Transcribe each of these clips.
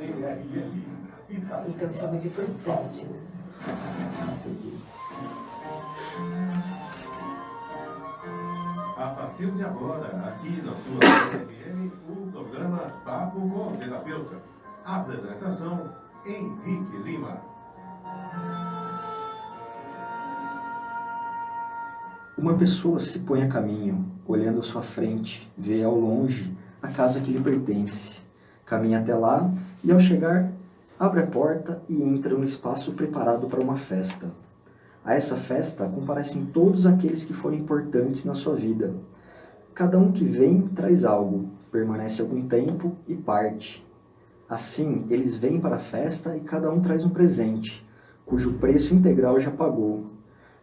Então isso é muito importante. A partir de agora, aqui na sua FM, o programa Papo com o Terapeuta. Apresentação, Henrique Lima. Uma pessoa se põe a caminho, olhando à sua frente, vê ao longe a casa que lhe pertence. Caminha até lá e, ao chegar, abre a porta e entra no espaço preparado para uma festa. A essa festa comparecem todos aqueles que foram importantes na sua vida. Cada um que vem traz algo, permanece algum tempo e parte. Assim, eles vêm para a festa e cada um traz um presente, cujo preço integral já pagou.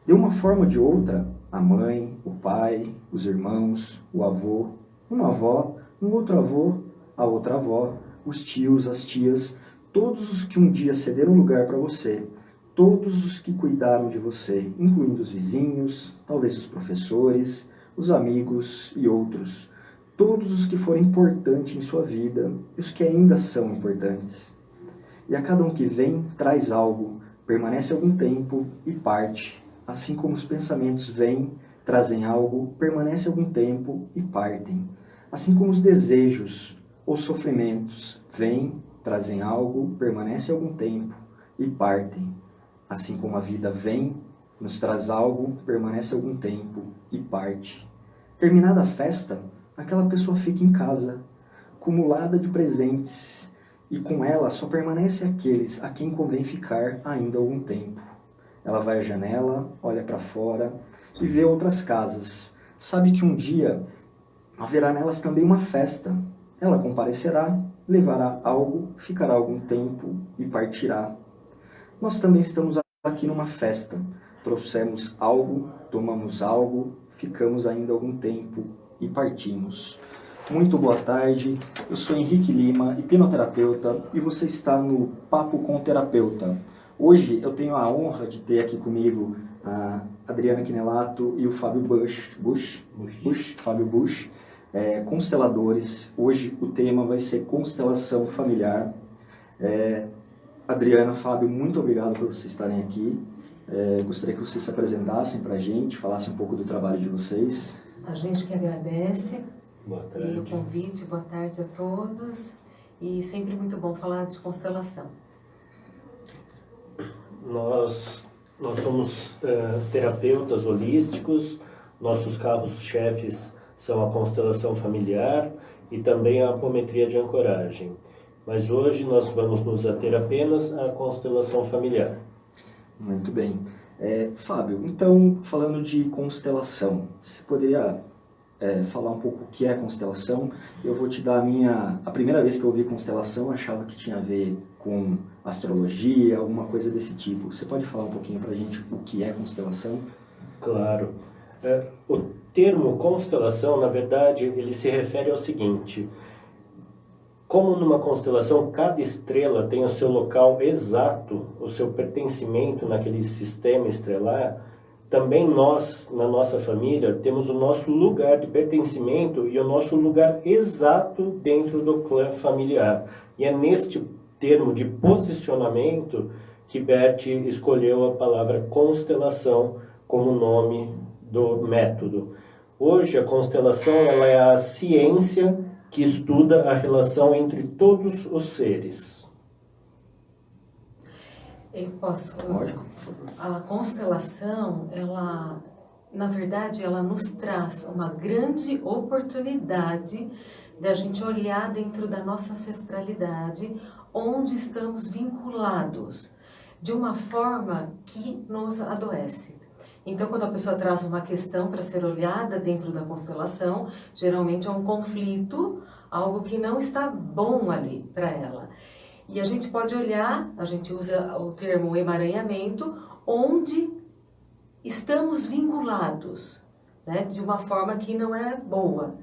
De uma forma ou de outra, a mãe, o pai, os irmãos, o avô, uma avó, um outro avô, a outra avó, os tios, as tias, todos os que um dia cederam lugar para você, todos os que cuidaram de você, incluindo os vizinhos, talvez os professores, os amigos e outros, todos os que foram importantes em sua vida e os que ainda são importantes. E a cada um que vem, traz algo, permanece algum tempo e parte. Assim como os pensamentos vêm, trazem algo, permanecem algum tempo e partem. Assim como os desejos ou sofrimentos vêm, trazem algo, permanecem algum tempo e partem. Assim como a vida vem, nos traz algo, permanece algum tempo e parte. Terminada a festa, aquela pessoa fica em casa, acumulada de presentes, e com ela só permanece aqueles a quem convém ficar ainda algum tempo. Ela vai à janela, olha para fora e vê outras casas. Sabe que um dia haverá nelas também uma festa. Ela comparecerá, levará algo, ficará algum tempo e partirá. Nós também estamos aqui numa festa. Trouxemos algo, tomamos algo, ficamos ainda algum tempo e partimos. Muito boa tarde, eu sou Henrique Lima, hipnoterapeuta, e você está no Papo com o Terapeuta. Hoje eu tenho a honra de ter aqui comigo a Adriana Quinelato e o Fábio Fábio Bush, consteladores. Hoje o tema vai ser constelação familiar. Adriana, Fábio, muito obrigado por vocês estarem aqui. Gostaria que vocês se apresentassem para a gente, falassem um pouco do trabalho de vocês. A gente que agradece Boa tarde. o convite, boa tarde a todos, e sempre muito bom falar de constelação. Nós somos terapeutas holísticos, nossos carros-chefes são a constelação familiar e também a apometria de ancoragem. Mas hoje nós vamos nos ater apenas à constelação familiar. Muito bem. Fábio, então, falando de constelação, você poderia falar um pouco o que é constelação? Eu vou te dar a primeira vez que eu ouvi constelação, eu achava que tinha a ver com astrologia, alguma coisa desse tipo. Você pode falar um pouquinho para a gente o que é constelação? Claro. O termo constelação, na verdade, ele se refere ao seguinte: como numa constelação, cada estrela tem o seu local exato, o seu pertencimento naquele sistema estelar, também nós, na nossa família, temos o nosso lugar de pertencimento e o nosso lugar exato dentro do clã familiar. E é neste termo de posicionamento que Bert escolheu a palavra constelação como nome do método. Hoje, a constelação ela é a ciência que estuda a relação entre todos os seres. Eu posso? Lógico. A constelação, ela, na verdade, ela nos traz uma grande oportunidade da gente olhar dentro da nossa ancestralidade, onde estamos vinculados, de uma forma que nos adoece. Então, quando a pessoa traz uma questão para ser olhada dentro da constelação, geralmente é um conflito, algo que não está bom ali para ela. E a gente pode olhar, a gente usa o termo emaranhamento, onde estamos vinculados, né, de uma forma que não é boa.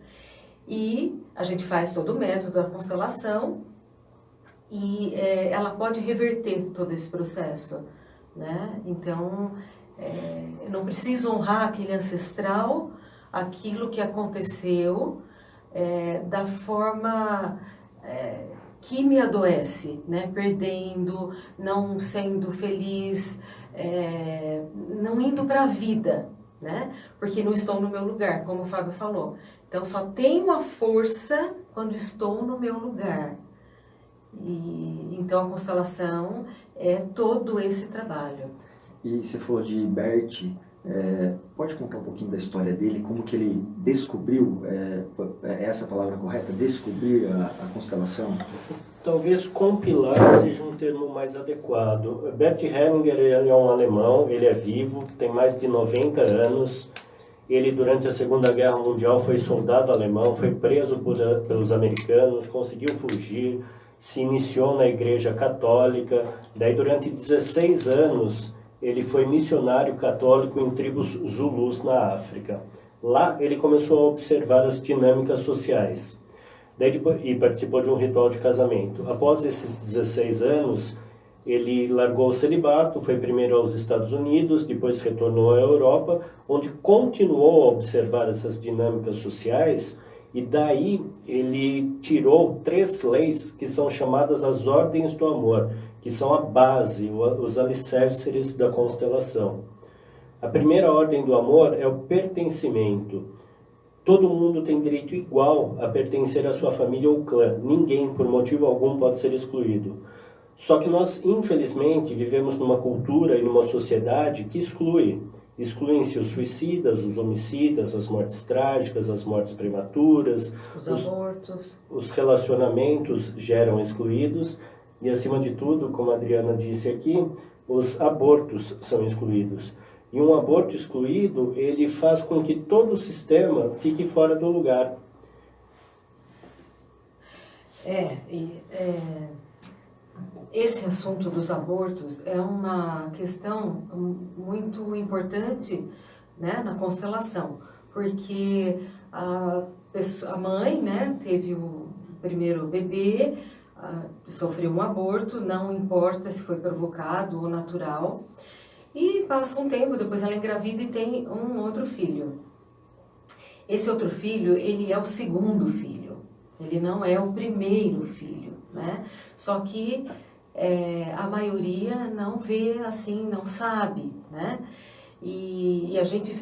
E a gente faz todo o método da constelação e ela pode reverter todo esse processo, né? Então, eu não preciso honrar aquele ancestral, aquilo que aconteceu, da forma que me adoece, né? Perdendo, não sendo feliz, não indo para a vida, né? Porque não estou no meu lugar, como o Fábio falou. Então, só tenho a força quando estou no meu lugar. E então, a constelação é todo esse trabalho. E você falou de Bert, pode contar um pouquinho da história dele, como que ele descobriu, é essa a palavra correta, descobrir a constelação? Talvez compilar seja um termo mais adequado. Bert Hellinger é um alemão, ele é vivo, tem mais de 90 anos. Ele, durante a Segunda Guerra Mundial, foi soldado alemão, foi preso pelos americanos, conseguiu fugir, se iniciou na Igreja Católica. Daí, durante 16 anos, ele foi missionário católico em tribos Zulus na África. Lá, ele começou a observar as dinâmicas sociais. E participou de um ritual de casamento. Após esses 16 anos, ele largou o celibato, foi primeiro aos Estados Unidos, depois retornou à Europa, onde continuou a observar essas dinâmicas sociais, e daí ele tirou 3 leis que são chamadas as ordens do amor, que são a base, os alicerces da constelação. A primeira ordem do amor é o pertencimento. Todo mundo tem direito igual a pertencer à sua família ou clã. Ninguém, por motivo algum, pode ser excluído. Só que nós, infelizmente, vivemos numa cultura e numa sociedade que exclui. Excluem-se os suicidas, os homicidas, as mortes trágicas, as mortes prematuras. Os abortos. Os relacionamentos geram excluídos. E, acima de tudo, como a Adriana disse aqui, os abortos são excluídos. E um aborto excluído, ele faz com que todo o sistema fique fora do lugar. Esse assunto dos abortos é uma questão muito importante, né, na constelação, porque a mãe, né, teve o primeiro bebê, sofreu um aborto, não importa se foi provocado ou natural, e passa um tempo, depois ela engravida e tem um outro filho. Esse outro filho, ele é o segundo filho, ele não é o primeiro filho, né? Só que a maioria não vê assim, não sabe, né? E a gente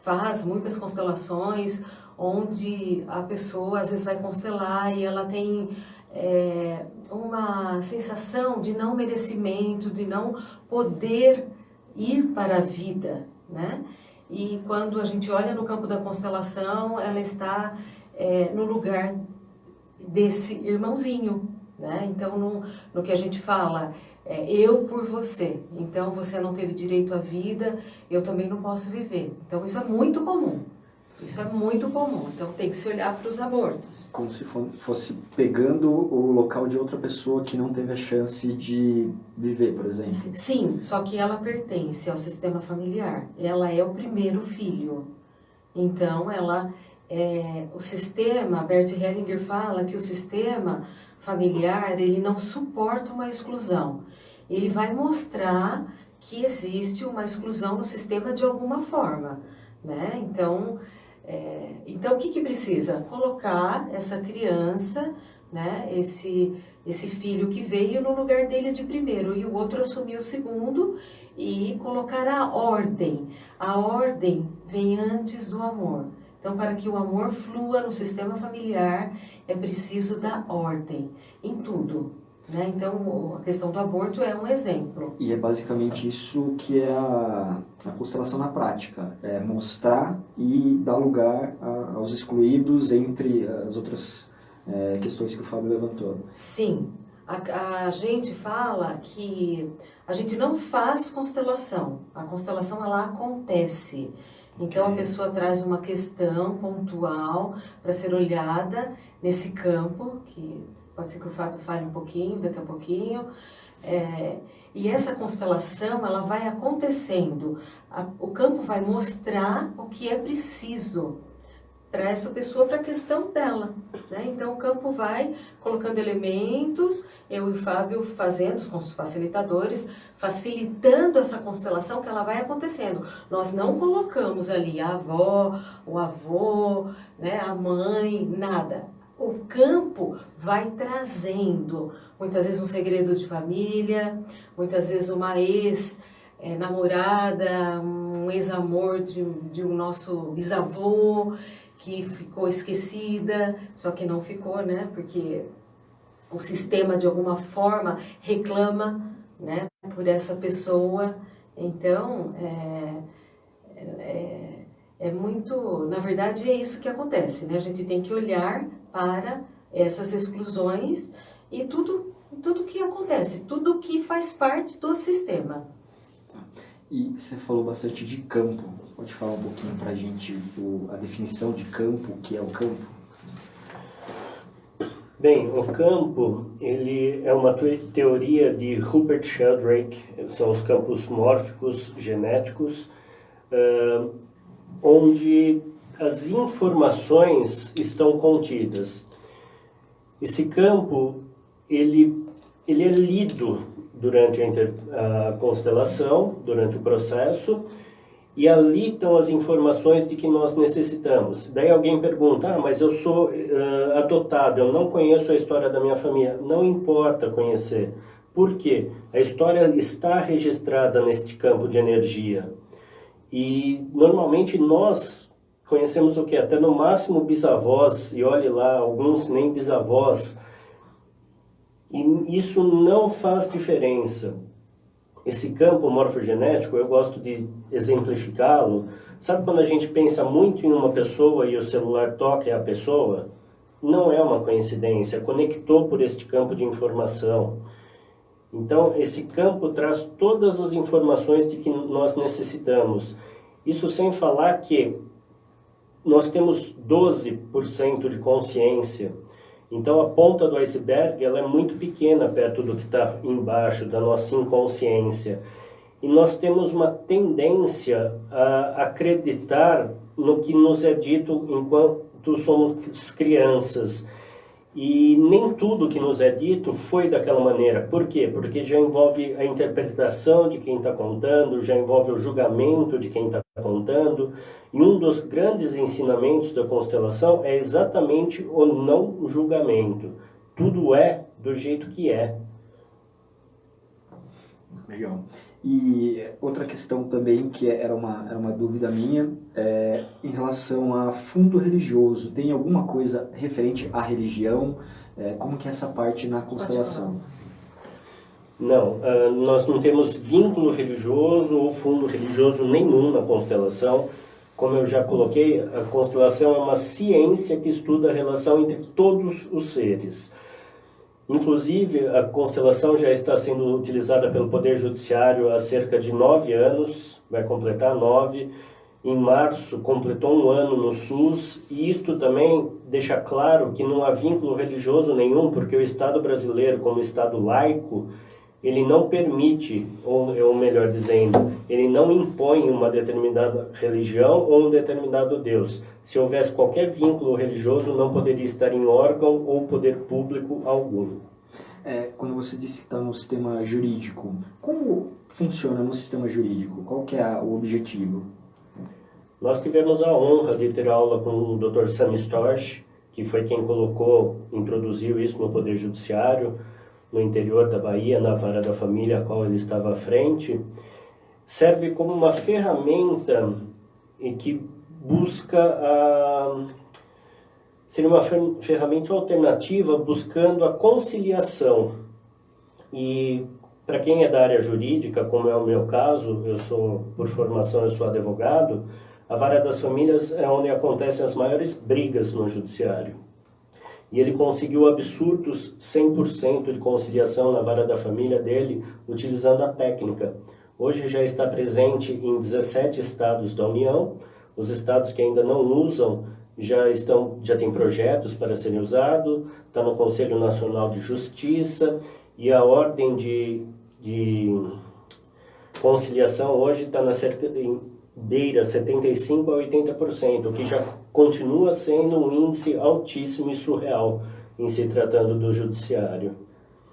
faz muitas constelações onde a pessoa às vezes vai constelar e ela tem uma sensação de não merecimento, de não poder ir para a vida, né? E quando a gente olha no campo da constelação, ela está no lugar desse irmãozinho, né? Então, no que a gente fala, eu por você. Então, você não teve direito à vida, eu também não posso viver. Então, isso é muito comum. Isso é muito comum. Então, tem que se olhar para os abortos. Como se fosse pegando o local de outra pessoa que não teve a chance de viver, por exemplo. Sim, só que ela pertence ao sistema familiar. Ela é o primeiro filho. Então, o sistema, Bert Hellinger fala que o sistema familiar, ele não suporta uma exclusão. Ele vai mostrar que existe uma exclusão no sistema de alguma forma, né? Então, o que precisa? Colocar essa criança, né? Esse filho que veio no lugar dele de primeiro e o outro assumir o segundo e colocar a ordem. A ordem vem antes do amor. Então, para que o amor flua no sistema familiar, é preciso da ordem em tudo, né? Então, a questão do aborto é um exemplo. E é basicamente isso que é a constelação na prática. É mostrar e dar lugar aos excluídos entre as outras questões que o Fábio levantou. Sim. A gente fala que a gente não faz constelação. A constelação, ela acontece. Então, a pessoa traz uma questão pontual para ser olhada nesse campo, que pode ser que o Fábio fale um pouquinho, daqui a pouquinho. E essa constelação, ela vai acontecendo. O campo vai mostrar o que é preciso para essa pessoa, para a questão dela, né? Então, o campo vai colocando elementos, eu e o Fábio fazendo, com os facilitadores, facilitando essa constelação que ela vai acontecendo. Nós não colocamos ali a avó, o avô, né, a mãe, nada. o campo vai trazendo, muitas vezes um segredo de família, muitas vezes uma ex-namorada, um ex-amor de um nosso bisavô, que ficou esquecida, só que não ficou, né? Porque o sistema, de alguma forma, reclama, né, por essa pessoa. Então, é muito... Na verdade, é isso que acontece, né? A gente tem que olhar para essas exclusões e tudo que acontece, tudo que faz parte do sistema. E você falou bastante de campo. Pode falar um pouquinho para a gente a definição de campo, o que é o campo? Bem, o campo, ele é uma teoria de Rupert Sheldrake, são os campos mórficos genéticos, onde as informações estão contidas. Esse campo, ele é lido durante a constelação, durante o processo, e ali estão as informações de que nós necessitamos. Daí alguém pergunta, mas eu sou adotado, eu não conheço a história da minha família. Não importa conhecer. Por quê? A história está registrada neste campo de energia. E normalmente nós conhecemos o quê? Até no máximo bisavós, e olhe lá, alguns nem bisavós. E isso não faz diferença. Esse campo morfogenético, eu gosto de exemplificá-lo. Sabe quando a gente pensa muito em uma pessoa e o celular toca a pessoa? Não é uma coincidência, conectou por este campo de informação. Então, esse campo traz todas as informações de que nós necessitamos. Isso sem falar que nós temos 12% de consciência. Então, a ponta do iceberg ela é muito pequena perto do que está embaixo da nossa inconsciência. E nós temos uma tendência a acreditar no que nos é dito enquanto somos crianças. E nem tudo que nos é dito foi daquela maneira. Por quê? Porque já envolve a interpretação de quem está contando, já envolve o julgamento de quem está contando. E um dos grandes ensinamentos da constelação é exatamente o não julgamento. Tudo é do jeito que é. Legal. E outra questão também, que era uma dúvida minha, em relação a fundo religioso. Tem alguma coisa referente à religião? Como que é essa parte na constelação? Não, nós não temos vínculo religioso ou fundo religioso nenhum na constelação. Como eu já coloquei, a constelação é uma ciência que estuda a relação entre todos os seres. Inclusive, a constelação já está sendo utilizada pelo Poder Judiciário há cerca de 9 anos, vai completar 9. Em março, completou 1 ano no SUS, e isto também deixa claro que não há vínculo religioso nenhum, porque o Estado brasileiro, como Estado laico, ele não permite, ou melhor dizendo, ele não impõe uma determinada religião ou um determinado Deus. Se houvesse qualquer vínculo religioso, não poderia estar em órgão ou poder público algum. Quando você disse que está no sistema jurídico, como funciona no sistema jurídico? Qual que é o objetivo? Nós tivemos a honra de ter aula com o Dr. Sam Storch, que foi quem introduziu isso no Poder Judiciário, no interior da Bahia, na Vara da Família, a qual ele estava à frente. Serve como uma ferramenta que busca seria uma ferramenta alternativa buscando a conciliação. E para quem é da área jurídica, como é o meu caso, por formação eu sou advogado, a Vara das Famílias é onde acontecem as maiores brigas no judiciário. E ele conseguiu absurdos 100% de conciliação na Vara da Família dele, utilizando a técnica. Hoje já está presente em 17 estados da União. Os estados que ainda não usam já têm projetos para serem usados, está no Conselho Nacional de Justiça, e a ordem de conciliação hoje está na beira 75% a 80%, o que já continua sendo um índice altíssimo e surreal em se tratando do judiciário.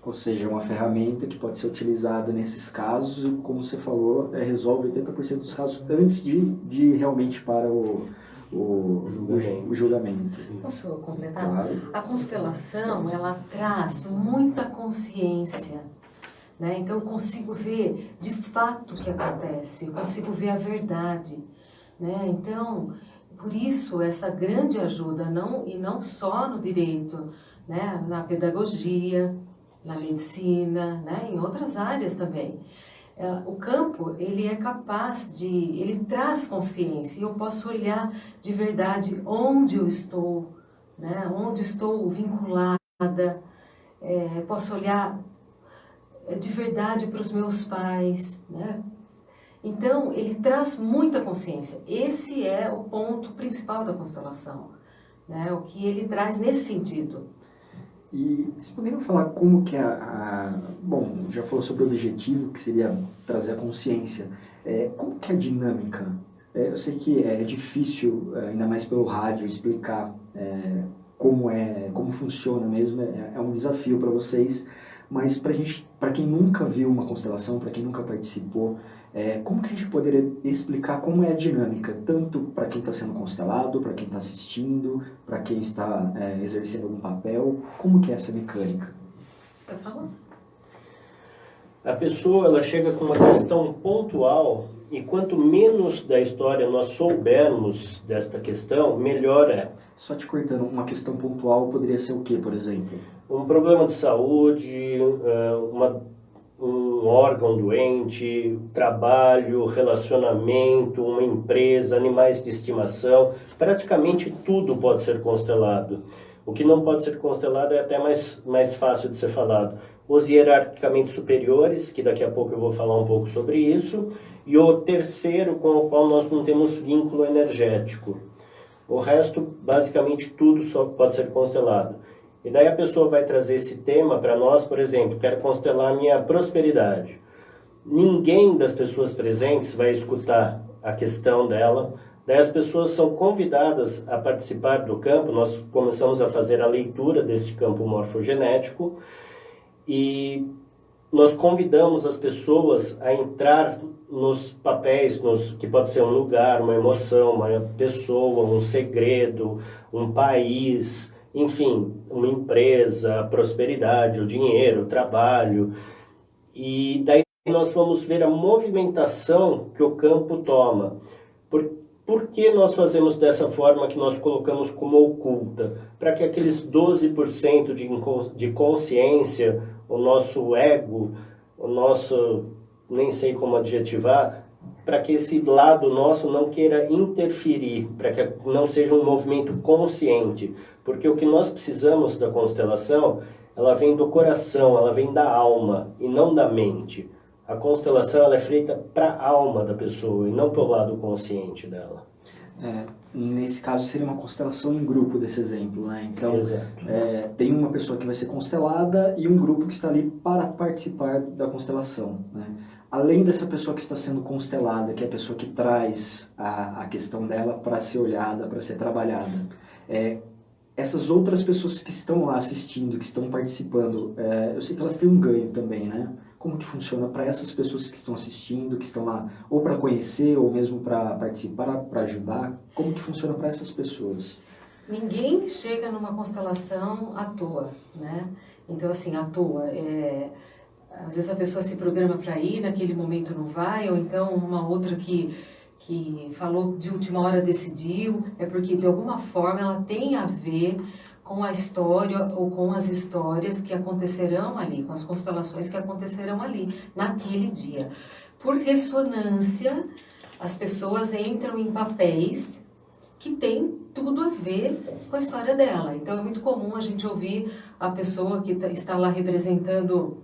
Ou seja, é uma ferramenta que pode ser utilizada nesses casos e, como você falou, resolve 80% dos casos antes de realmente para o o julgamento. Posso completar? Claro. A constelação, ela traz muita consciência, né? Então eu consigo ver de fato o que acontece, eu consigo ver a verdade, né? Então, por isso essa grande ajuda, e não só no direito, né? Na pedagogia, na medicina, né? Em outras áreas também. O campo, ele é capaz ele traz consciência, e eu posso olhar de verdade onde eu estou, né? Onde estou vinculada, posso olhar de verdade para os meus pais, né? Então, ele traz muita consciência. Esse é o ponto principal da constelação, né? O que ele traz nesse sentido. E vocês poderiam falar como que bom, já falou sobre o objetivo, que seria trazer a consciência. Como que é a dinâmica? Eu sei que é difícil, ainda mais pelo rádio, explicar como funciona mesmo, é um desafio para vocês, mas para quem nunca viu uma constelação, para quem nunca participou, como que a gente poderia explicar como é a dinâmica, tanto para quem está sendo constelado, para quem está assistindo, para quem está exercendo algum papel, como que é essa mecânica? Eu falo? A pessoa, ela chega com uma questão pontual, e quanto menos da história nós soubermos desta questão, melhor é. Só te cortando, uma questão pontual poderia ser o quê, por exemplo? Um problema de saúde, um órgão doente, trabalho, relacionamento, uma empresa, animais de estimação, praticamente tudo pode ser constelado. O que não pode ser constelado é até mais fácil de ser falado. Os hierarquicamente superiores, que daqui a pouco eu vou falar um pouco sobre isso, e o terceiro com o qual nós não temos vínculo energético. O resto, basicamente, tudo só pode ser constelado. E daí a pessoa vai trazer esse tema para nós, por exemplo, quero constelar a minha prosperidade. Ninguém das pessoas presentes vai escutar a questão dela. Daí as pessoas são convidadas a participar do campo. Nós começamos a fazer a leitura deste campo morfogenético e nós convidamos as pessoas a entrar nos papéis, que pode ser um lugar, uma emoção, uma pessoa, um segredo, um país, enfim, uma empresa, a prosperidade, o dinheiro, o trabalho. E daí nós vamos ver a movimentação que o campo toma. Por que nós fazemos dessa forma que nós colocamos como oculta? Para que aqueles 12% de consciência, o nosso ego, o nosso, nem sei como adjetivar, para que esse lado nosso não queira interferir, para que não seja um movimento consciente. Porque o que nós precisamos da constelação, ela vem do coração, ela vem da alma e não da mente. A constelação ela é feita para a alma da pessoa e não para o lado consciente dela. Nesse caso seria uma constelação em grupo desse exemplo, né? Então, tem uma pessoa que vai ser constelada e um grupo que está ali para participar da constelação, né? Além dessa pessoa que está sendo constelada, que é a pessoa que traz a questão dela para ser olhada, para ser trabalhada, essas outras pessoas que estão lá assistindo, que estão participando, eu sei que elas têm um ganho também, né? Como que funciona para essas pessoas que estão assistindo, que estão lá ou para conhecer ou mesmo para participar, para ajudar? Como que funciona para essas pessoas? Ninguém chega numa constelação à toa, né? Então, assim, à toa. Às vezes a pessoa se programa para ir, naquele momento não vai, ou então uma outra que falou de última hora decidiu, é porque de alguma forma ela tem a ver com a história ou com as histórias que acontecerão ali, com as constelações que acontecerão ali, naquele dia. Por ressonância, as pessoas entram em papéis que têm tudo a ver com a história dela. Então é muito comum a gente ouvir a pessoa que está lá representando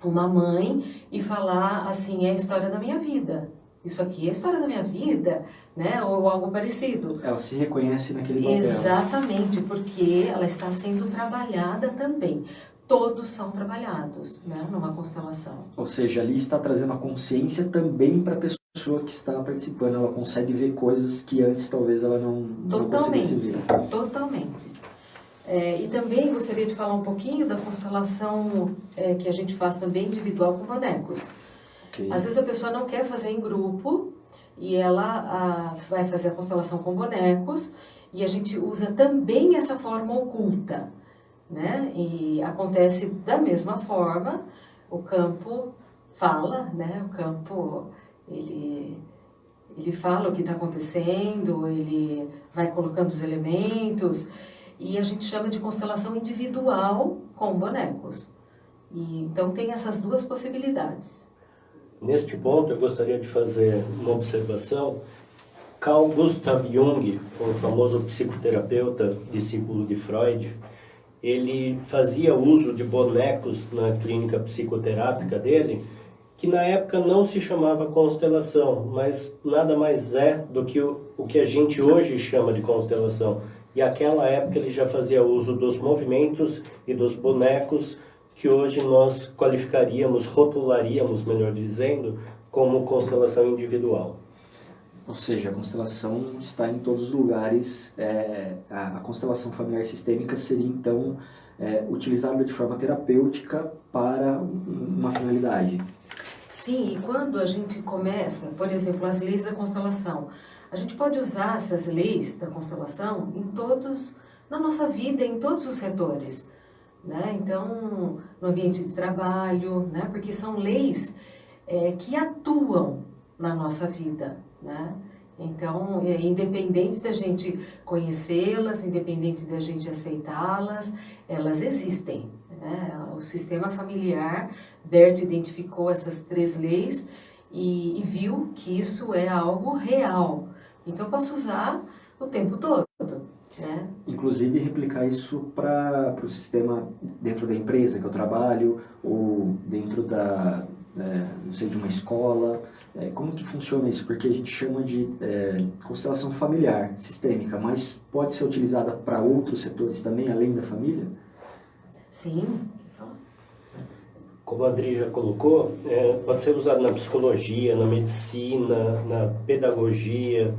uma mãe e falar assim, é a história da minha vida. Isso aqui é a história da minha vida, né? Ou algo parecido. Ela se reconhece naquele papel. Exatamente, porque ela está sendo trabalhada também. Todos são trabalhados, né? Numa constelação. Ou seja, ali está trazendo a consciência também para a pessoa que está participando. Ela consegue ver coisas que antes talvez ela não conseguisse ver. Totalmente. E também gostaria de falar um pouquinho da constelação que a gente faz também individual com bonecos. Okay. Às vezes a pessoa não quer fazer em grupo, e ela vai fazer a constelação com bonecos, e a gente usa também essa forma oculta, né? E acontece da mesma forma, o campo fala, né? O campo, ele fala o que está acontecendo, ele vai colocando os elementos, e a gente chama de constelação individual com bonecos. E, então tem essas duas possibilidades. Neste ponto, eu gostaria de fazer uma observação. Carl Gustav Jung, o famoso psicoterapeuta, discípulo de Freud, ele fazia uso de bonecos na clínica psicoterápica dele, que na época não se chamava constelação, mas nada mais é do que o que a gente hoje chama de constelação. E naquela época ele já fazia uso dos movimentos e dos bonecos, que hoje nós qualificaríamos, rotularíamos, melhor dizendo, como constelação individual. Ou seja, a constelação está em todos os lugares. A constelação familiar sistêmica seria, então, utilizada de forma terapêutica para uma finalidade. Sim, e quando a gente começa, por exemplo, as leis da constelação, a gente pode usar essas leis da constelação na nossa vida, em todos os setores, né? Então, no ambiente de trabalho, né? Porque são leis que atuam na nossa vida, né? Então, independente da gente conhecê-las, independente da gente aceitá-las, elas existem, né? O sistema familiar, Bert identificou essas 3 leis e viu que isso é algo real. Então, eu posso usar o tempo todo, né? Inclusive, replicar isso para o sistema dentro da empresa que eu trabalho, ou dentro não sei, de uma escola. Como que funciona isso? Porque a gente chama de constelação familiar, sistêmica, mas pode ser utilizada para outros setores também, além da família? Sim. Como a Adri já colocou, pode ser usado na psicologia, na medicina, na pedagogia,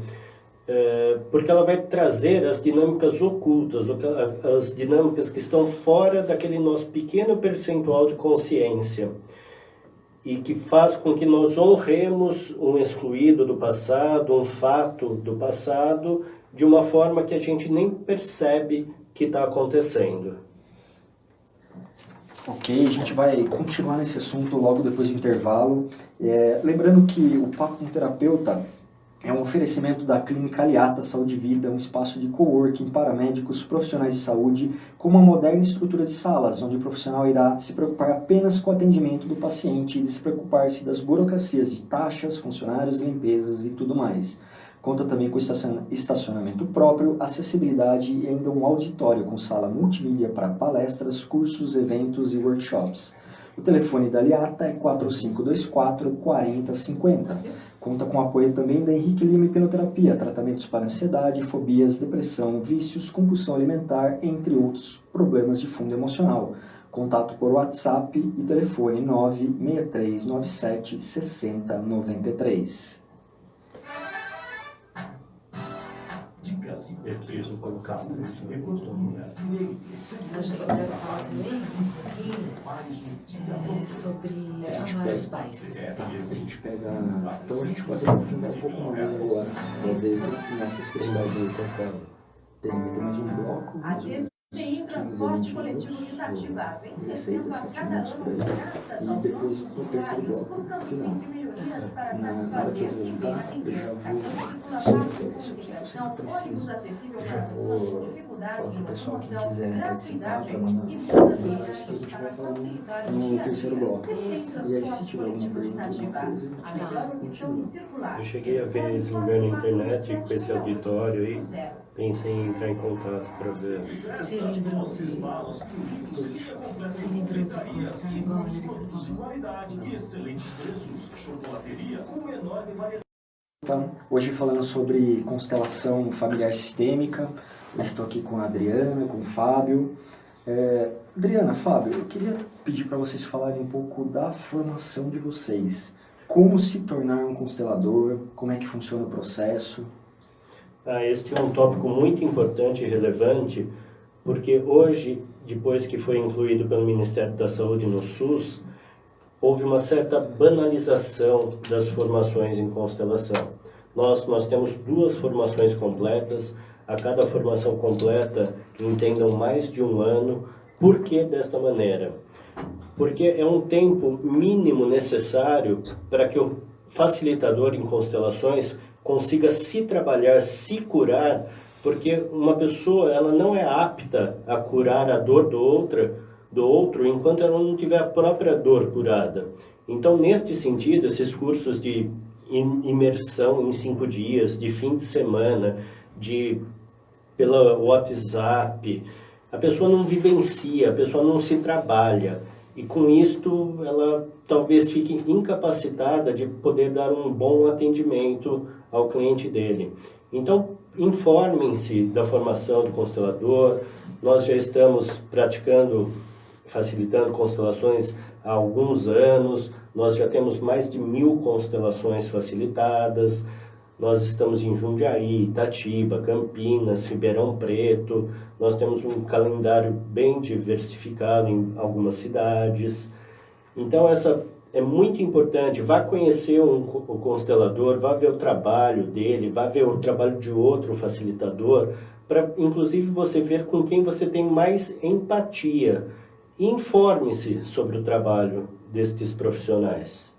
porque ela vai trazer as dinâmicas ocultas, as dinâmicas que estão fora daquele nosso pequeno percentual de consciência, e que faz com que nós honremos um excluído do passado, um fato do passado, de uma forma que a gente nem percebe que está acontecendo. Ok, a gente vai continuar nesse assunto logo depois do intervalo. Lembrando que o Papo com o Terapeuta é um oferecimento da Clínica Aliata Saúde e Vida, um espaço de coworking para médicos profissionais de saúde, com uma moderna estrutura de salas, onde o profissional irá se preocupar apenas com o atendimento do paciente e despreocupar-se das burocracias de taxas, funcionários, limpezas e tudo mais. Conta também com estacionamento próprio, acessibilidade e ainda um auditório com sala multimídia para palestras, cursos, eventos e workshops. O telefone da Aliata é 4524-4050. Conta com apoio também da Henrique Lima Hipnoterapia, tratamentos para ansiedade, fobias, depressão, vícios, compulsão alimentar, entre outros problemas de fundo emocional. Contato por WhatsApp e telefone 96397 6093. Eu preciso colocar Eu quero falar também um pouquinho sobre amar os pais. A gente pega... Então a gente pode aprofundar um pouco mais agora, talvez nessas questões aí. Tem mais um bloco. TCI Transporte Coletivo de Itatiba vem crescendo a cada ano graças E aos depois nossos no terceiro bloco, buscando final. sempre melhorias para Na hora que satisfazer eu quem vem voltar, eu atender. já vou Comunicação, ônibus acessível já para pessoas com vou dificuldade falar de para o pessoal que locomoção, quiser participar gratuidade para mandar e coisas muitas que a gente vantagens vai para falar facilitar o no dia a terceiro dia. bloco. TCI E aí, se Transporte tiver alguma Coletivo de pergunta, alguma Itatiba, coisa, a melhor opção continua. circular. Eu cheguei a ver esse lugar na internet com esse auditório aí, pensei em entrar em contato para ver. Você lembrou de cortar igual ele falou? Então, hoje falando sobre constelação familiar sistêmica. Hoje estou aqui com a Adriana, com o Fábio. Adriana, Fábio, eu queria pedir para vocês falarem um pouco da formação de vocês. Como se tornar um constelador, como é que funciona o processo. Este é um tópico muito importante e relevante, porque hoje, depois que foi incluído pelo Ministério da Saúde no SUS, houve uma certa banalização das formações em constelação. Nós temos 2 formações completas, a cada formação completa entendam mais de 1 ano. Por que desta maneira? Porque é um tempo mínimo necessário para que o facilitador em constelações consiga se trabalhar, se curar, porque uma pessoa ela não é apta a curar a dor do outro enquanto ela não tiver a própria dor curada. Então, neste sentido, esses cursos de imersão em 5 dias, de fim de semana, pela WhatsApp, a pessoa não vivencia, a pessoa não se trabalha. E com isto, ela talvez fique incapacitada de poder dar um bom atendimento ao cliente dele. Então, informem-se da formação do constelador. Nós já estamos facilitando constelações há alguns anos. Nós já temos mais de 1000 constelações facilitadas. Nós estamos em Jundiaí, Itatiba, Campinas, Ribeirão Preto. Nós temos um calendário bem diversificado em algumas cidades. Então, essa é muito importante. Vá conhecer o constelador, vá ver o trabalho dele, vá ver o trabalho de outro facilitador, para, inclusive, você ver com quem você tem mais empatia. Informe-se sobre o trabalho destes profissionais.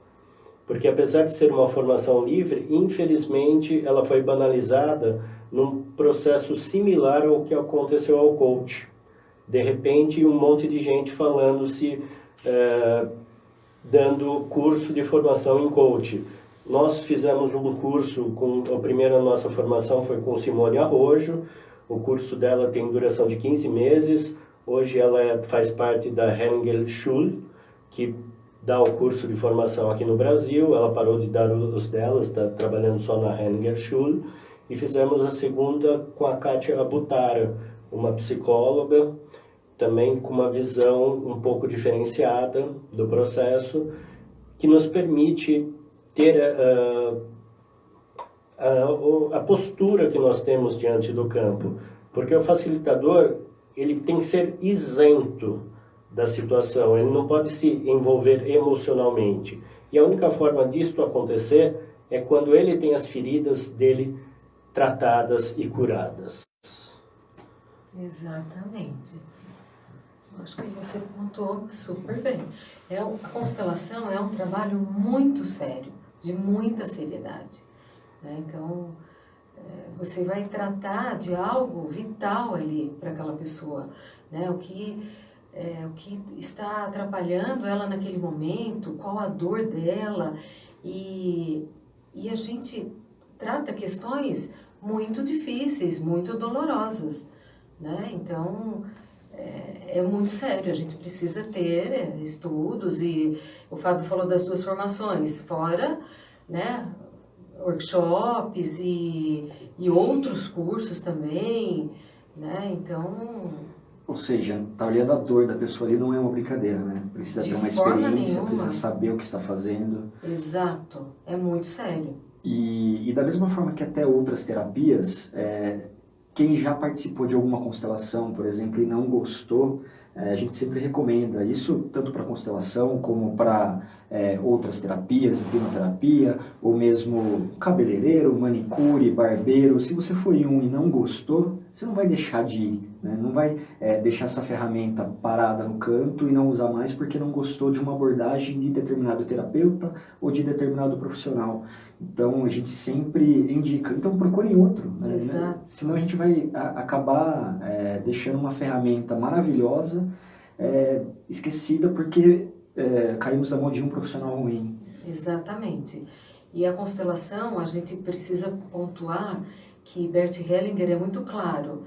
Porque apesar de ser uma formação livre, infelizmente ela foi banalizada num processo similar ao que aconteceu ao coach. De repente, um monte de gente dando curso de formação em coach. Nós fizemos um curso, a primeira nossa formação foi com Simone Arrojo. O curso dela tem duração de 15 meses. Hoje ela faz parte da Hellinger Schule, que dá o curso de formação aqui no Brasil. Ela parou de dar os dela, está trabalhando só na Hellinger Schule. E fizemos a segunda com a Kátia Abutara, uma psicóloga, também com uma visão um pouco diferenciada do processo, que nos permite ter a postura que nós temos diante do campo. Porque o facilitador, ele tem que ser isento da situação, ele não pode se envolver emocionalmente. E a única forma disso acontecer é quando ele tem as feridas dele tratadas e curadas. Exatamente. Acho que você pontuou super bem. A constelação é um trabalho muito sério, de muita seriedade, né? Então, você vai tratar de algo vital ali para aquela pessoa, né? O que está atrapalhando ela naquele momento, qual a dor dela, e a gente trata questões muito difíceis, muito dolorosas, né? Então, é muito sério, a gente precisa ter estudos, e o Fábio falou das 2 formações, fora, né, workshops e outros cursos também, né? Então... Ou seja, tá olhando a dor da pessoa ali não é uma brincadeira, né? Precisa ter uma experiência, precisa saber o que está fazendo. Exato, é muito sério. E da mesma forma que até outras terapias, quem já participou de alguma constelação, por exemplo, e não gostou, a gente sempre recomenda isso tanto para constelação como para outras terapias, hipnoterapia, ou mesmo cabeleireiro, manicure, barbeiro. Se você foi em um e não gostou, você não vai deixar de ir, né? Não vai deixar essa ferramenta parada no canto e não usar mais porque não gostou de uma abordagem de determinado terapeuta ou de determinado profissional. Então, a gente sempre indica, então procure outro, né? Exato. Senão a gente vai acabar deixando uma ferramenta maravilhosa esquecida porque caímos na mão de um profissional ruim. Exatamente. E a constelação, a gente precisa pontuar que Bert Hellinger é muito claro.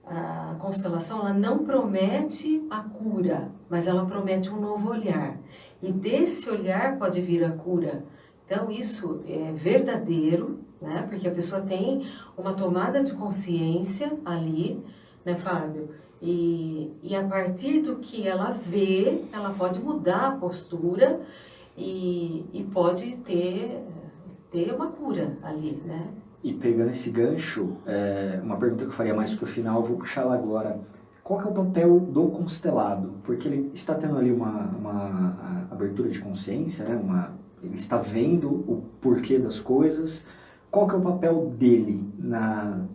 A constelação, ela não promete a cura, mas ela promete um novo olhar. E desse olhar pode vir a cura. Então, isso é verdadeiro, né? Porque a pessoa tem uma tomada de consciência ali, né, Fábio? E a partir do que ela vê, ela pode mudar a postura e pode ter uma cura ali, né? E pegando esse gancho, uma pergunta que eu faria mais para o final, eu vou puxar ela agora. Qual que é o papel do constelado? Porque ele está tendo ali uma abertura de consciência, né? Ele está vendo o porquê das coisas, qual que é o papel dele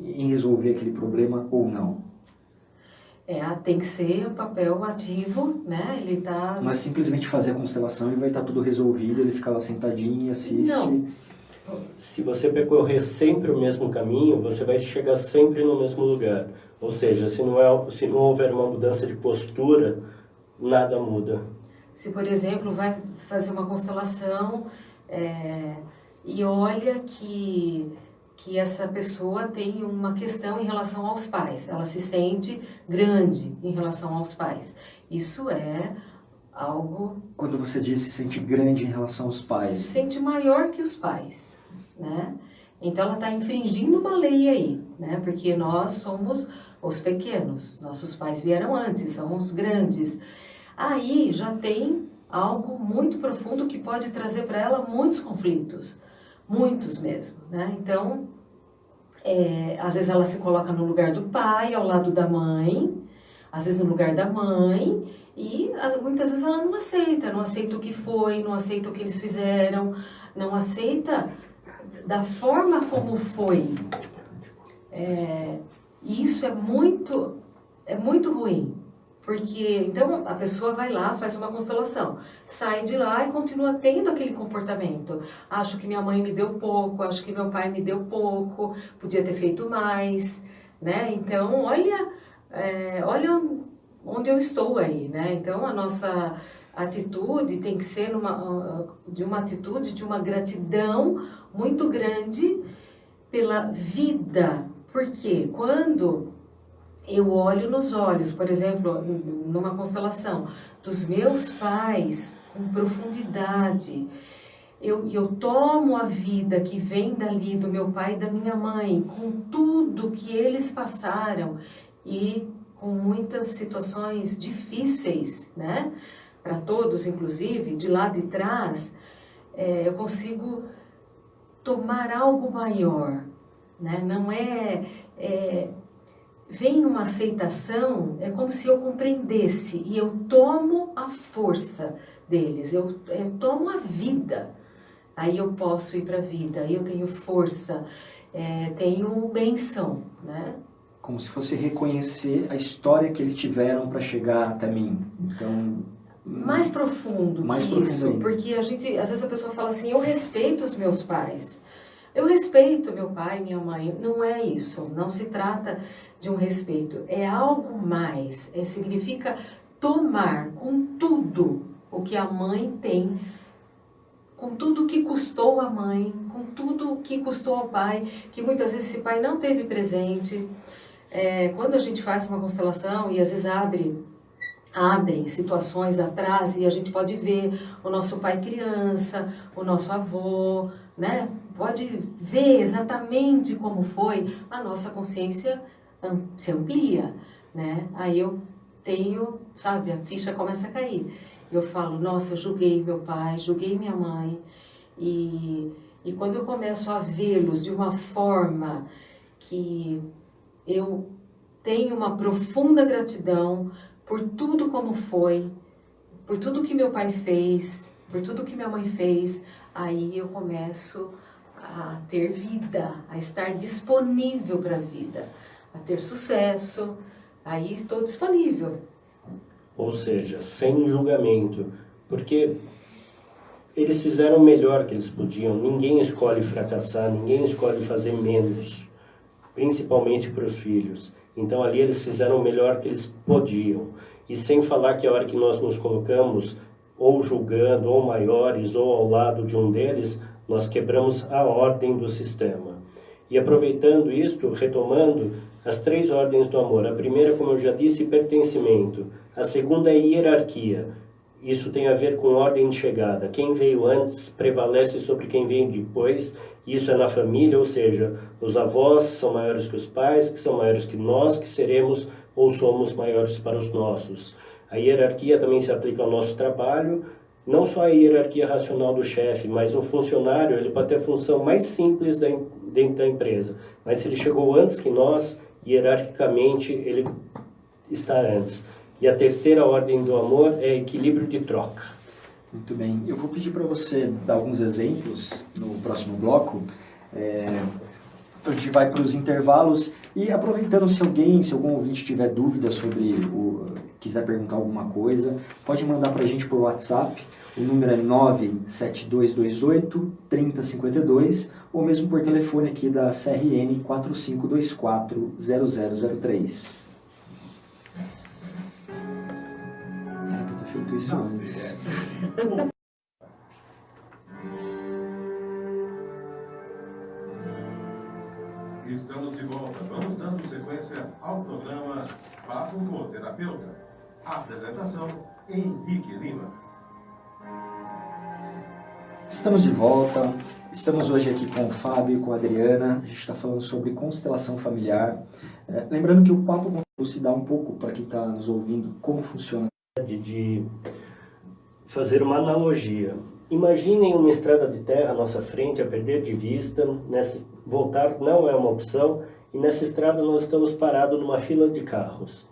em resolver aquele problema ou não? Tem que ser um papel ativo, né? Ele tá... Não é simplesmente fazer a constelação e vai estar tudo resolvido, ele fica lá sentadinho e assiste. Não. Se você percorrer sempre o mesmo caminho, você vai chegar sempre no mesmo lugar. Ou seja, se não houver uma mudança de postura, nada muda. Se, por exemplo, vai fazer uma constelação e olha que essa pessoa tem uma questão em relação aos pais, ela se sente grande em relação aos pais. Isso é algo... Quando você diz se sente grande em relação aos pais... Se sente maior que os pais, né? Então ela está infringindo uma lei aí, né? Porque nós somos os pequenos, nossos pais vieram antes, são os grandes. Aí já tem algo muito profundo que pode trazer para ela muitos conflitos, muitos mesmo, né? Então, às vezes ela se coloca no lugar do pai, ao lado da mãe, às vezes no lugar da mãe, e muitas vezes ela não aceita o que foi, não aceita o que eles fizeram, não aceita da forma como foi. Isso é muito ruim. Porque, então, a pessoa vai lá, faz uma constelação, sai de lá e continua tendo aquele comportamento. Acho que minha mãe me deu pouco, acho que meu pai me deu pouco, podia ter feito mais, né? Então, olha onde eu estou aí, né? Então, a nossa atitude tem que ser de uma atitude, de uma gratidão muito grande pela vida. Porque quando... eu olho nos olhos, por exemplo, numa constelação, dos meus pais com profundidade. Eu tomo a vida que vem dali do meu pai e da minha mãe, com tudo que eles passaram e com muitas situações difíceis, né? Para todos, inclusive, de lá de trás, eu consigo tomar algo maior, né? Não vem uma aceitação, é como se eu compreendesse e eu tomo a força deles, eu tomo a vida, aí eu posso ir para a vida, aí eu tenho força, tenho bênção, né? Como se fosse reconhecer a história que eles tiveram para chegar até mim. Então, mais profundo que isso, porque às vezes a pessoa fala assim, eu respeito os meus pais. Eu respeito meu pai, minha mãe. Não é isso. Não se trata de um respeito. É algo mais. Significa tomar com tudo o que a mãe tem, com tudo que custou a mãe, com tudo que custou ao pai, que muitas vezes esse pai não teve presente. Quando a gente faz uma constelação e às vezes abrem situações atrás e a gente pode ver o nosso pai criança, o nosso avô, né? Pode ver exatamente como foi, a nossa consciência se amplia, né? Aí eu tenho, sabe, a ficha começa a cair. Eu falo, nossa, eu julguei meu pai, julguei minha mãe, e quando eu começo a vê-los de uma forma que eu tenho uma profunda gratidão por tudo como foi, por tudo que meu pai fez, por tudo que minha mãe fez, aí eu começo a ter vida, a estar disponível para a vida, a ter sucesso, aí estou disponível. Ou seja, sem julgamento, porque eles fizeram o melhor que eles podiam, ninguém escolhe fracassar, ninguém escolhe fazer menos, principalmente para os filhos. Então ali eles fizeram o melhor que eles podiam. E sem falar que a hora que nós nos colocamos, ou julgando, ou maiores, ou ao lado de um deles, nós quebramos a ordem do sistema. E aproveitando isto, retomando as 3 ordens do amor. A primeira, como eu já disse, pertencimento. A segunda é hierarquia. Isso tem a ver com ordem de chegada. Quem veio antes prevalece sobre quem veio depois. Isso é na família, ou seja, os avós são maiores que os pais, que são maiores que nós, que seremos ou somos maiores para os nossos. A hierarquia também se aplica ao nosso trabalho, não só a hierarquia racional do chefe, mas o funcionário, ele pode ter a função mais simples dentro da empresa. Mas se ele chegou antes que nós, hierarquicamente, ele está antes. E a terceira ordem do amor é equilíbrio de troca. Muito bem. Eu vou pedir para você dar alguns exemplos no próximo bloco, Então a gente vai para os intervalos e aproveitando, se algum ouvinte tiver dúvida sobre quiser perguntar alguma coisa, pode mandar para a gente por WhatsApp. O número é 97228-3052 ou mesmo por telefone aqui da CRN 4524-0003. Era para ter feito isso antes. Estamos de volta. Vamos dando sequência ao programa Papo com o Terapeuta. Apresentação, Henrique Lima. Estamos de volta. Estamos hoje aqui com o Fábio e com a Adriana. A gente está falando sobre constelação familiar. Lembrando que o papo vai elucidar um pouco para quem está nos ouvindo como funciona. De fazer uma analogia. Imaginem uma estrada de terra à nossa frente, a perder de vista. Voltar não é uma opção. E nessa estrada nós estamos parados numa fila de carros.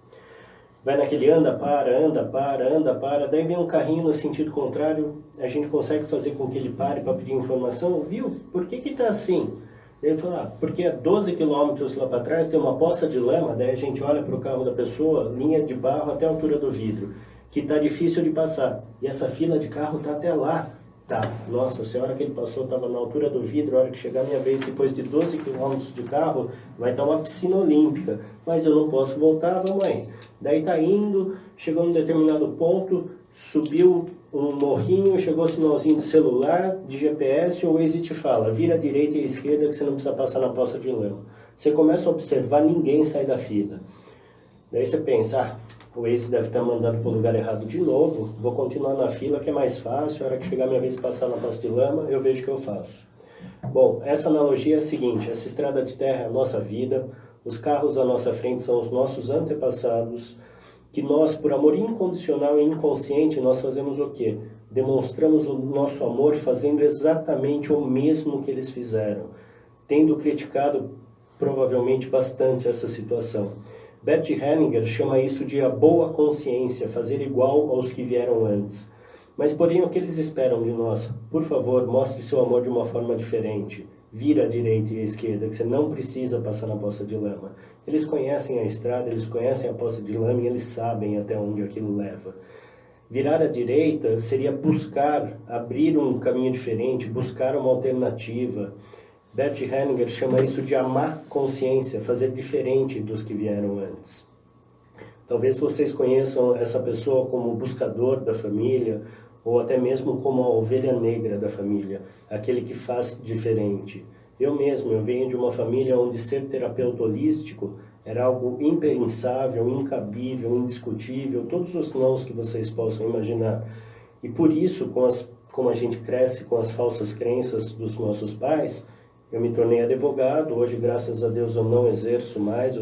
Vai naquele anda, para. Daí vem um carrinho no sentido contrário. A gente consegue fazer com que ele pare para pedir informação. Viu? Por que está assim? Ele fala, porque a 12 quilômetros lá para trás tem uma poça de lama. Daí a gente olha para o carro da pessoa, linha de barro até a altura do vidro, que está difícil de passar. E essa fila de carro está até lá. Tá, nossa, se a hora que ele passou estava na altura do vidro, a hora que chegar a minha vez, depois de 12 quilômetros de carro, vai estar uma piscina olímpica. Mas eu não posso voltar, vamos aí. Daí tá indo, chegou num determinado ponto, subiu um morrinho, chegou o sinalzinho de celular, de GPS, o Waze te fala, vira à direita e à esquerda que você não precisa passar na poça de lama. Você começa a observar, ninguém sai da fila. Daí você pensa, o Waze deve estar mandando para o lugar errado de novo, vou continuar na fila que é mais fácil, a hora que chegar a minha vez de passar na poça de lama, eu vejo o que eu faço. Bom, essa analogia é a seguinte, essa estrada de terra é a nossa vida, os carros à nossa frente são os nossos antepassados, que nós, por amor incondicional e inconsciente, nós fazemos o quê? Demonstramos o nosso amor fazendo exatamente o mesmo que eles fizeram, tendo criticado provavelmente bastante essa situação. Bert Hellinger chama isso de a boa consciência, fazer igual aos que vieram antes. Mas, porém, o que eles esperam de nós? Por favor, mostre seu amor de uma forma diferente. Vira à direita e à esquerda, que você não precisa passar na poça de lama. Eles conhecem a estrada, eles conhecem a poça de lama e eles sabem até onde aquilo leva. Virar à direita seria buscar, abrir um caminho diferente, buscar uma alternativa. Bert Hellinger chama isso de amar consciência, fazer diferente dos que vieram antes. Talvez vocês conheçam essa pessoa como buscador da família, ou até mesmo como a ovelha negra da família, aquele que faz diferente. Eu venho de uma família onde ser terapeuta holístico era algo impensável, incabível, indiscutível, todos os nãos que vocês possam imaginar. E por isso, como a gente cresce com as falsas crenças dos nossos pais, eu me tornei advogado. Hoje, graças a Deus, eu não exerço mais,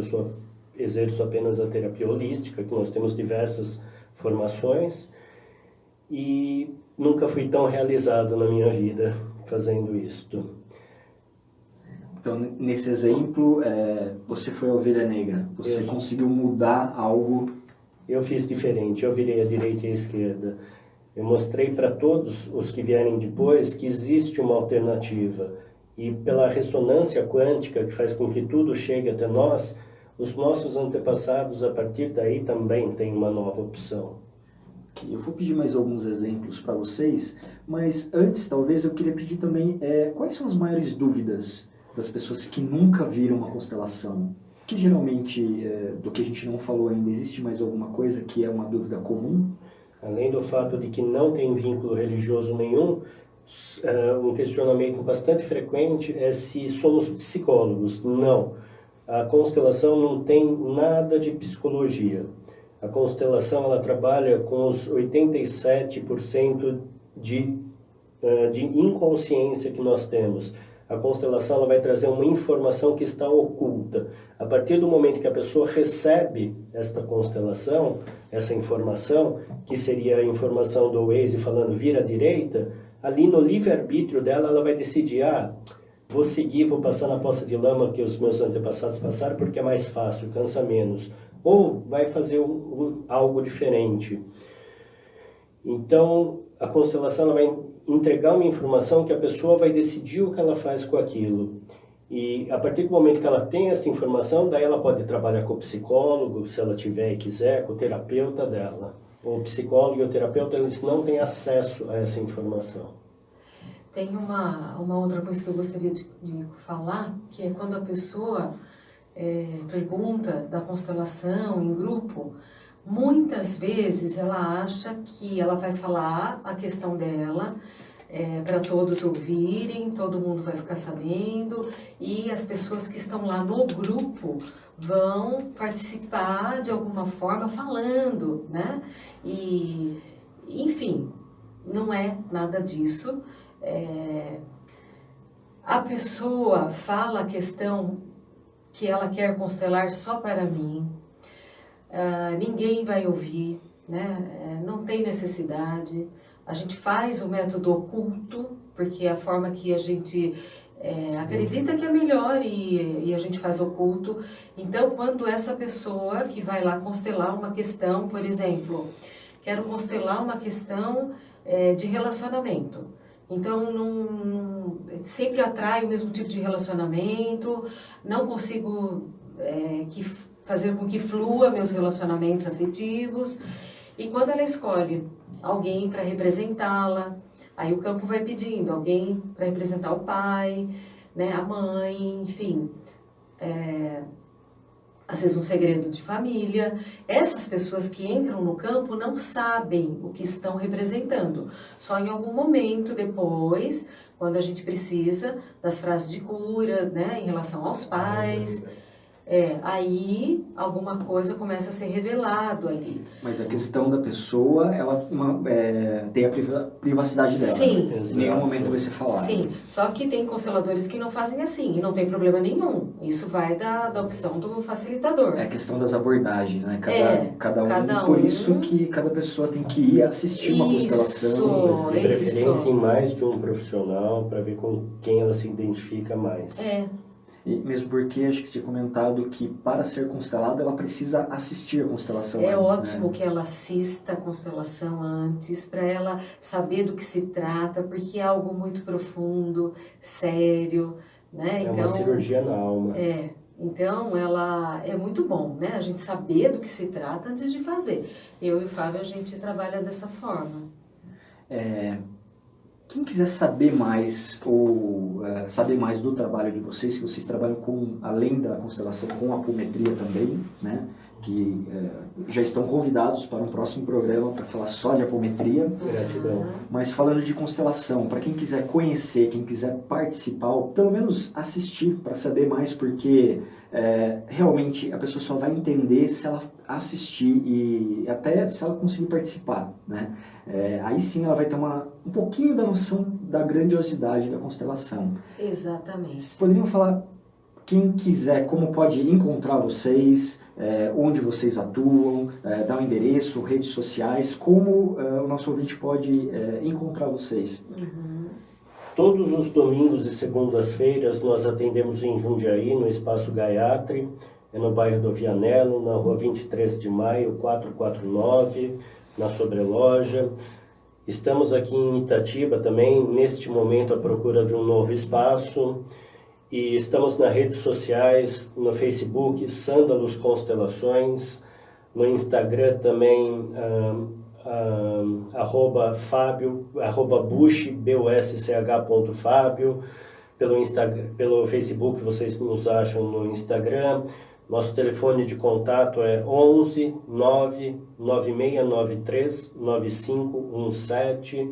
exerço apenas a terapia holística, que nós temos diversas formações, e nunca fui tão realizado na minha vida fazendo isto. Então, nesse exemplo, você foi a ovelha negra, você conseguiu mudar algo? Eu fiz diferente, eu virei à direita e à esquerda. Eu mostrei para todos os que vierem depois que existe uma alternativa. E pela ressonância quântica que faz com que tudo chegue até nós, os nossos antepassados, a partir daí, também têm uma nova opção. Eu vou pedir mais alguns exemplos para vocês, mas antes, talvez, eu queria pedir também quais são as maiores dúvidas das pessoas que nunca viram uma constelação? Que geralmente, do que a gente não falou ainda, existe mais alguma coisa que é uma dúvida comum? Além do fato de que não tem vínculo religioso nenhum, um questionamento bastante frequente é se somos psicólogos. Não. A constelação não tem nada de psicologia. A constelação ela trabalha com os 87% de inconsciência que nós temos. A constelação ela vai trazer uma informação que está oculta. A partir do momento que a pessoa recebe esta constelação, essa informação, que seria a informação do Waze falando vira à direita, ali no livre-arbítrio dela, ela vai decidir, vou seguir, vou passar na poça de lama que os meus antepassados passaram porque é mais fácil, cansa menos. Ou vai fazer algo diferente. Então, a constelação ela vai entregar uma informação que a pessoa vai decidir o que ela faz com aquilo. E a partir do momento que ela tem essa informação, daí ela pode trabalhar com o psicólogo, se ela tiver e quiser, com o terapeuta dela. O psicólogo e o terapeuta, eles não têm acesso a essa informação. Tem uma outra coisa que eu gostaria de falar, que é quando a pessoa pergunta da constelação em grupo, muitas vezes ela acha que ela vai falar a questão dela, para todos ouvirem, todo mundo vai ficar sabendo, e as pessoas que estão lá no grupo vão participar de alguma forma falando, né? E, enfim, não é nada disso. A pessoa fala a questão que ela quer constelar só para mim, ninguém vai ouvir, né? Não tem necessidade. A gente faz o método oculto, porque é a forma que a gente acredita que é melhor e a gente faz oculto. Então, quando essa pessoa que vai lá constelar uma questão, por exemplo, quero constelar uma questão de relacionamento. Então, sempre atrai o mesmo tipo de relacionamento, não consigo fazer com que flua meus relacionamentos afetivos. E quando ela escolhe alguém para representá-la, aí o campo vai pedindo alguém para representar o pai, né, a mãe, enfim, às vezes um segredo de família. Essas pessoas que entram no campo não sabem o que estão representando. Só em algum momento depois, quando a gente precisa das frases de cura, né, em relação aos pais, aí alguma coisa começa a ser revelado ali. Mas a questão da pessoa, ela tem a privacidade dela. Sim. Né? Em nenhum momento vai ser falado. Sim, só que tem consteladores que não fazem assim, e não tem problema nenhum. Isso vai da opção do facilitador. É a questão das abordagens, né? Cada um, por isso que cada pessoa tem que ir assistir uma constelação. De preferência em mais de um profissional, para ver com quem ela se identifica mais. E mesmo porque acho que você tinha comentado que para ser constelada ela precisa assistir a constelação antes. É ótimo, né? Que ela assista a constelação antes, para ela saber do que se trata, porque é algo muito profundo, sério, né? É uma cirurgia na alma. Então ela é muito bom, né? A gente saber do que se trata antes de fazer. Eu e o Fábio, a gente trabalha dessa forma. Quem quiser saber mais ou saber mais do trabalho de vocês, que vocês trabalham além da constelação, com apometria também, né? Que já estão convidados para um próximo programa para falar só de apometria. Gratidão. Mas falando de constelação, para quem quiser conhecer, quem quiser participar, ou pelo menos assistir para saber mais, porque realmente a pessoa só vai entender se ela assistir e até se ela conseguir participar, né? Aí sim ela vai ter um pouquinho da noção da grandiosidade da constelação. Exatamente. Vocês poderiam falar, quem quiser, como pode encontrar vocês, onde vocês atuam, dar um endereço, redes sociais, como o nosso ouvinte pode encontrar vocês? Todos os domingos e segundas-feiras nós atendemos em Jundiaí, no Espaço Gayatri, no bairro do Vianello, na rua 23 de maio, 449, na Sobreloja. Estamos aqui em Itatiba também, neste momento à procura de um novo espaço. E estamos nas redes sociais, no Facebook, Sândalos Constelações, no Instagram também, @busch, busch.fabio, pelo Facebook vocês nos acham no Instagram. Nosso telefone de contato é 11 99693 9517.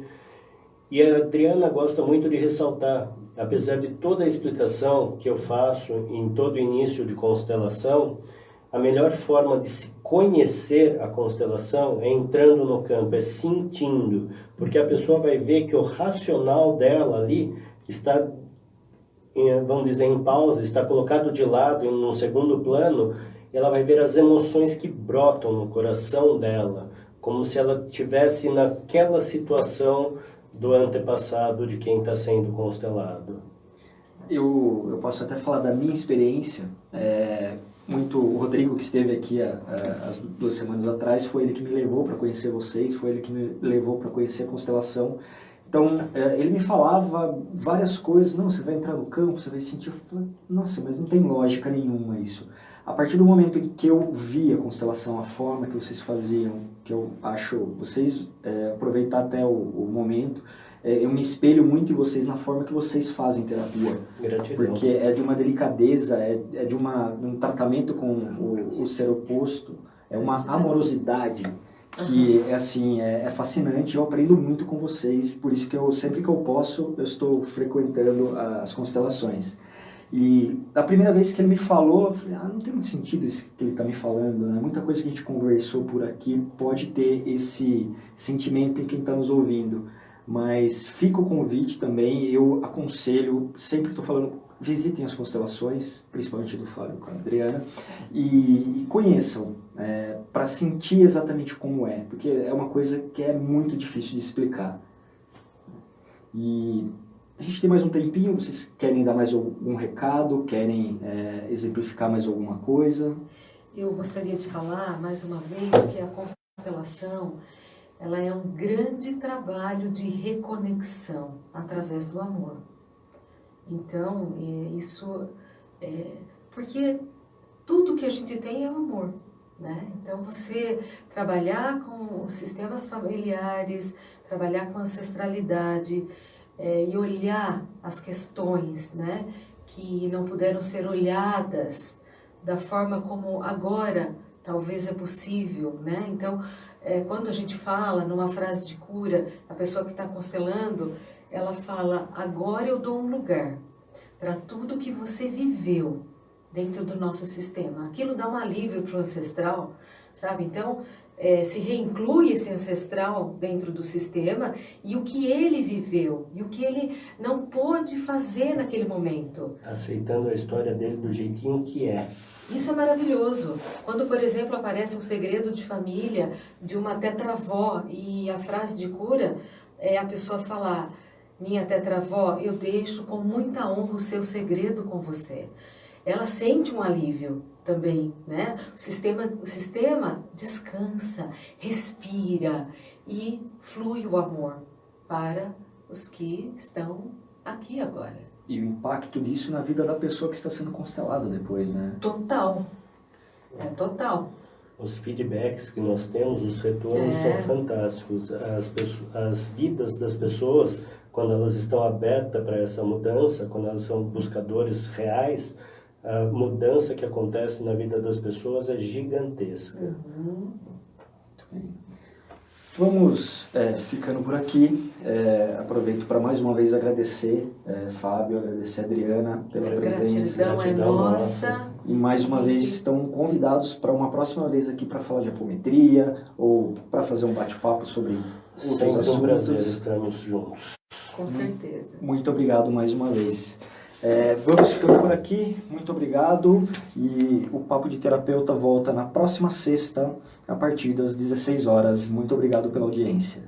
E a Adriana gosta muito de ressaltar, apesar de toda a explicação que eu faço em todo início de constelação, a melhor forma de se conhecer a constelação é entrando no campo, é sentindo, porque a pessoa vai ver que o racional dela ali está, vamos dizer, em pausa, está colocado de lado, em um segundo plano, e ela vai ver as emoções que brotam no coração dela, como se ela estivesse naquela situação do antepassado de quem está sendo constelado. Eu posso até falar da minha experiência. O Rodrigo, que esteve aqui as 2 semanas atrás, foi ele que me levou para conhecer vocês, foi ele que me levou para conhecer a constelação. Então, ele me falava várias coisas. Não, você vai entrar no campo, você vai sentir... Eu falei, nossa, mas não tem lógica nenhuma isso. A partir do momento em que eu vi a constelação, a forma que vocês faziam, que eu acho... Vocês, aproveitar até o momento, eu me espelho muito em vocês na forma que vocês fazem terapia. Gratidão. Porque é de uma delicadeza, é de um tratamento com o ser oposto, é uma amorosidade que é fascinante. Eu aprendo muito com vocês, por isso que sempre que eu posso, eu estou frequentando as constelações. E a primeira vez que ele me falou, eu falei, não tem muito sentido isso que ele está me falando, né? Muita coisa que a gente conversou por aqui pode ter esse sentimento em quem está nos ouvindo. Mas fica o convite também, eu aconselho, sempre estou falando, visitem as constelações, principalmente do Fábio com a Adriana, e conheçam, para sentir exatamente como é, porque é uma coisa que é muito difícil de explicar. E a gente tem mais um tempinho, vocês querem dar mais algum recado, querem exemplificar mais alguma coisa? Eu gostaria de falar, mais uma vez, que a constelação, ela é um grande trabalho de reconexão através do amor. Então, porque tudo que a gente tem é o amor, né? Então, você trabalhar com os sistemas familiares, trabalhar com a ancestralidade, e olhar as questões, né, que não puderam ser olhadas da forma como agora talvez é possível, né? Então, quando a gente fala numa frase de cura, a pessoa que está constelando, ela fala, agora eu dou um lugar para tudo que você viveu dentro do nosso sistema. Aquilo dá um alívio para o ancestral, sabe? Então, se reinclui esse ancestral dentro do sistema e o que ele viveu, e o que ele não pôde fazer naquele momento. Aceitando a história dele do jeitinho que é. Isso é maravilhoso. Quando, por exemplo, aparece um segredo de família de uma tetravó e a frase de cura é a pessoa falar, minha tetravó, eu deixo com muita honra o seu segredo com você. Ela sente um alívio também, né? O sistema descansa, respira e flui o amor para os que estão aqui agora. E o impacto disso na vida da pessoa que está sendo constelada depois, né? Total. Total. Os feedbacks que nós temos, os retornos são fantásticos. As vidas das pessoas, quando elas estão abertas para essa mudança, quando elas são buscadores reais, a mudança que acontece na vida das pessoas é gigantesca. Muito bem. Vamos ficando por aqui. Aproveito para mais uma vez agradecer Fábio, agradecer a Adriana pela presença. Gratidão é nossa. E mais uma vez estão convidados para uma próxima vez aqui para falar de apometria ou para fazer um bate-papo sobre outros assuntos. Sempre um prazer estarmos juntos. Com certeza. Muito obrigado mais uma vez. Vamos ficando por aqui, muito obrigado, e o Papo de Terapeuta volta na próxima sexta, a partir das 16 horas. Muito obrigado pela audiência.